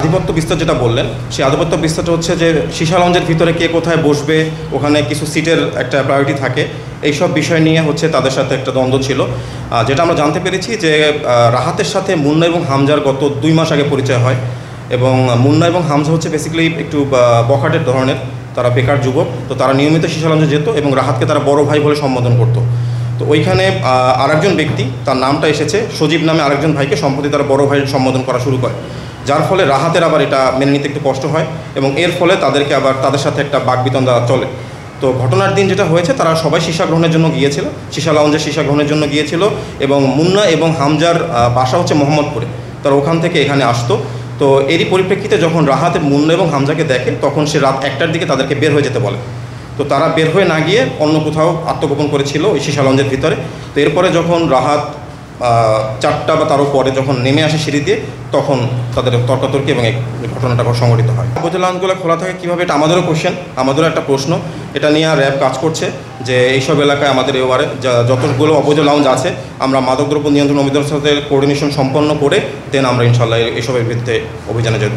আধিপত্য বিস্তার যেটা বললেন, সেই আধিপত্য বিস্তারটা হচ্ছে যে সীসা লঞ্চের ভিতরে কে কোথায় বসবে, ওখানে কিছু সিটের একটা প্রায়োরিটি থাকে, এইসব বিষয় নিয়ে হচ্ছে তাদের সাথে একটা দ্বন্দ্ব ছিল। যেটা আমরা জানতে পেরেছি যে রাহাতের সাথে মুন্না এবং হামজার গত 2 মাস আগে পরিচয় হয়, এবং মুন্না এবং হামজা হচ্ছে বেসিক্যালি একটু বখাটের ধরনের, তারা বেকার যুবক, তো তারা নিয়মিত সীসা লঞ্চে যেত এবং রাহাতকে তারা বড় ভাই বলে সম্বোধন করতো। তো ওইখানে আরেকজন ব্যক্তি, তার নামটা এসেছে সজীব নামে আরেকজন ভাইকে সম্প্রতি তারা বড় ভাইয়ের সম্বোধন করা শুরু করে, যার ফলে রাহাতের আবার এটা মেনে নিতে একটু কষ্ট হয় এবং এর ফলে তাদেরকে আবার তাদের সাথে একটা বাকবিতণ্ডা চলে। তো ঘটনার দিন যেটা হয়েছে, তারা সবাই সীসা গ্রহণের জন্য গিয়েছিল, সীসা লাউঞ্জে সীসা গ্রহণের জন্য গিয়েছিল, এবং মুন্না এবং হামজার বাসা হচ্ছে মোহাম্মদপুরে, তারা ওখান থেকে এখানে আসতো। তো এরই পরিপ্রেক্ষিতে যখন রাহাতের মুন্না এবং হামজাকে দেখে, তখন সে রাত 1টার দিকে তাদেরকে বের হয়ে যেতে বলে। তো তারা বের হয়ে না গিয়ে অন্য কোথাও আত্মগোপন করেছিল ওই সীসা লঞ্চের ভিতরে। তো এরপরে যখন রাহাত 4টা বা তারও পরে যখন নেমে আসে সিঁড়ি দিয়ে, তখন তাদের তর্কাতর্কি এবং এই ঘটনাটা সংঘটিত হয়। অবৈধ লাউঞ্জগুলো খোলা থাকে কীভাবে, এটা আমাদেরও কোশ্চেন, আমাদেরও একটা প্রশ্ন। এটা নিয়ে র্যাব কাজ করছে যে এইসব এলাকায় আমাদের এবারে যতগুলো অবৈধ লাউঞ্জ আছে, আমরা মাদকদ্রব্য নিয়ন্ত্রণ অধিদপ্তরের সাথে কোঅর্ডিনেশন সম্পন্ন করে দেন আমরা ইনশাল্লাহ এইসবের বিরুদ্ধে অভিযানে যাব।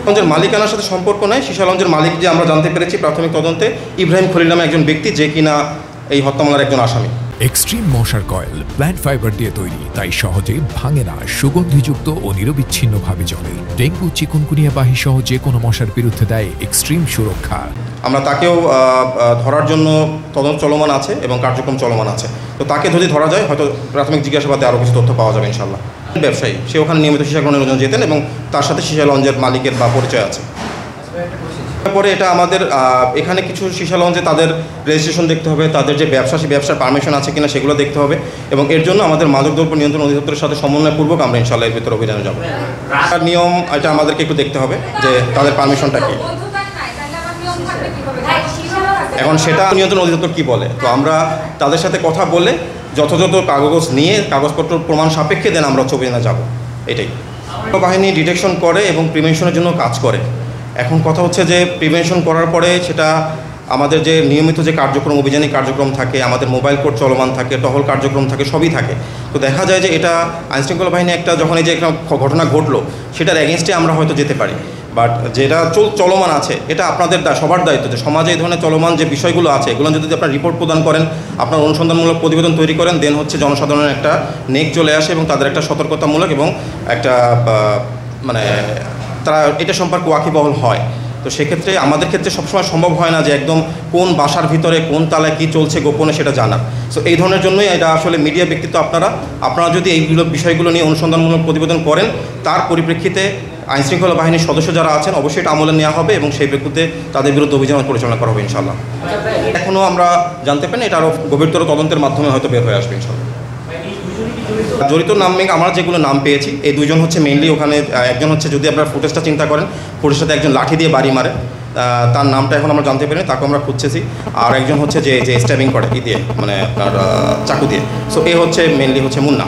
লঞ্চের মালিকানার সাথে সম্পর্ক নেই, সীসা লঞ্চের মালিক যে আমরা জানতে পেরেছি প্রাথমিক তদন্তে ইব্রাহিম খলিল নামে একজন ব্যক্তি, যে কিনা এই হত্যা মামলার একজন আসামি। এক্সট্রিম মশার কয়েল প্ল্যান্ট ফাইবার দিয়ে তৈরি, তাই সহজে ভাঙে না, সুগন্ধিযুক্ত ও নিরবিচ্ছিন্নভাবে জ্বলে। ডেঙ্গু, চিকুনগুনিয়া বাহি সহ যে কোনো মশার বিরুদ্ধে দেয় এক্সট্রিম সুরক্ষা। আমরা তাকেও ধরার জন্য তদন্ত চলমান আছে এবং কার্যক্রম চলমান আছে। তো তাকে যদি ধরা যায়, হয়তো প্রাথমিক জিজ্ঞাসাবাদে আরও কিছু তথ্য পাওয়া যাবে ইনশাল্লাহ। ব্যবসায়ী, সে ওখানে নিয়মিত সীসা গ্রহণের জন্য যেতেন এবং তার সাথে সীসা লঞ্চের মালিকের বা পরিচয় আছে। তারপরে এটা আমাদের এখানে কিছু সীসা লঞ্চে তাদের রেজিস্ট্রেশন দেখতে হবে, তাদের যে ব্যবসা, সেই ব্যবসার পারমিশন আছে কিনা সেগুলো দেখতে হবে, এবং এর জন্য আমাদের মাদকদ্রব্য নিয়ন্ত্রণ অধিদপ্তরের সাথে সমন্বয়পূর্বক আমরা ইনশাল্লাহ এর ভিতরে অভিযানে যাব। তার নিয়ম এটা আমাদেরকে একটু দেখতে হবে যে তাদের পারমিশনটা কী। এখন সেটা নিয়ন্ত্রণ অধিদপ্তর কী বলে, তো আমরা তাদের সাথে কথা বলে যথাযথ কাগজ নিয়ে, কাগজপত্র প্রমাণ সাপেক্ষে দেন আমরা অভিযানে যাব। এটাই বাহিনী ডিটেকশন করে এবং প্রিভেনশনের জন্য কাজ করে। এখন কথা হচ্ছে যে প্রিভেনশন করার পরে সেটা আমাদের যে নিয়মিত যে কার্যক্রম, অভিযানিক কার্যক্রম থাকে, আমাদের মোবাইল কোর্ট চলমান থাকে, টহল কার্যক্রম থাকে, সবই থাকে। তো দেখা যায় যে এটা আইনশৃঙ্খলা বাহিনী একটা যখন এই যে একটা ঘটনা ঘটলো, সেটার এগেনস্টে আমরা হয়তো যেতে পারি, বাট যেটা চলমান আছে এটা আপনাদের সবার দায়িত্ব যে সমাজে এই ধরনের চলমান যে বিষয়গুলো আছে, এগুলো যদি আপনার রিপোর্ট প্রদান করেন, আপনার অনুসন্ধানমূলক প্রতিবেদন তৈরি করেন, দেন হচ্ছে জনসাধারণের একটা নেক চলে আসে এবং তাদের একটা সতর্কতামূলক এবং একটা মানে তারা এটা সম্পর্কে ওয়াকিবহল হয়। তো সেক্ষেত্রে আমাদের ক্ষেত্রে সবসময় সম্ভব হয় না যে একদম কোন বাসার ভিতরে কোন তালায় কী চলছে গোপনে সেটা জানা। সো এই ধরনের জন্যই এটা আসলে মিডিয়া ব্যক্তিত্ব আপনারা যদি এইগুলো বিষয়গুলো নিয়ে অনুসন্ধানমূলক প্রতিবেদন করেন, তার পরিপ্রেক্ষিতে আইনশৃঙ্খলা বাহিনীর সদস্য যারা আছেন অবশ্যই এটা আমলে নেওয়া হবে এবং সেই প্রেক্ষিতে তাদের বিরুদ্ধে অভিযান পরিচালনা করা হবে ইনশাল্লাহ। এখনও আমরা জানতে পারি, এটা আরও গভীরতর তদন্তের মাধ্যমে হয়তো বের হয়ে আসবে ইনশাল্লাহ। জড়িত নাম আমরা যেগুলো নাম পেয়েছি, এই 2 জন হচ্ছে মেইনলি ওখানে। একজন হচ্ছে, যদি আপনারা ফুটেজটা চিন্তা করেন, ফুটেজটাতে একজন লাঠি দিয়ে বাড়ি মারে, তার নামটা এখন আমরা জানতে পারিনি, তাকে আমরা খুঁজতেছি। আর একজন হচ্ছে যে স্ট্যাবিং করে দিয়ে, মানে আপনার চাকু দিয়ে। সো এ হচ্ছে মেইনলি হচ্ছে মুন্না।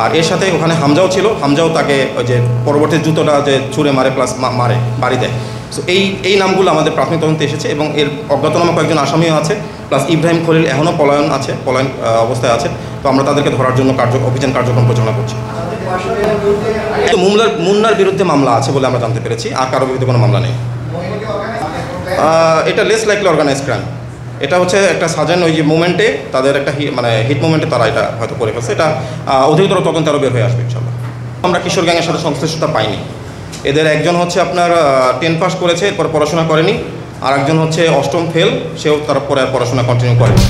আর এর সাথে ওখানে হামজাও ছিল, হামজাও তাকে ওই যে পরবর্তী জুতোটা যে ছুঁড়ে মারে প্লাস মারে বাড়ি দেয়। সো এই নামগুলো আমাদের প্রাথমিক তদন্তে এসেছে এবং এর অজ্ঞাতনামা কয়েকজন আসামিও আছে, প্লাস ইব্রাহিম খলিল এখনও পলায়ন অবস্থায় আছে। তো আমরা তাদেরকে ধরার জন্য অভিযান কার্যক্রম পরিচালনা করছি। তো মুন্নার বিরুদ্ধে মামলা আছে বলে আমরা জানতে পেরেছি, আর কারোর বিরুদ্ধে কোনো মামলা নেই। এটা লেস লাইকলি অর্গানাইজ ক্রাইম। এটা হচ্ছে একটা সাজেন ওই যে মুভমেন্টে, তাদের একটা হিট মুভমেন্টে তারা এটা হয়তো করে ফেলছে। এটা অধিকতর তদন্ত আরও বের হয়ে আসবে ইনশাল্লাহ। আমরা কিশোর গ্যাংয়ের সাথে সংশ্লিষ্টতা পাইনি। এদের একজন হচ্ছে আপনার 10 পাস করেছে, এরপর পড়াশোনা করেনি, আর একজন হচ্ছে 8ম ফেল, সেও তার পরে পড়াশোনা কন্টিনিউ করেনি।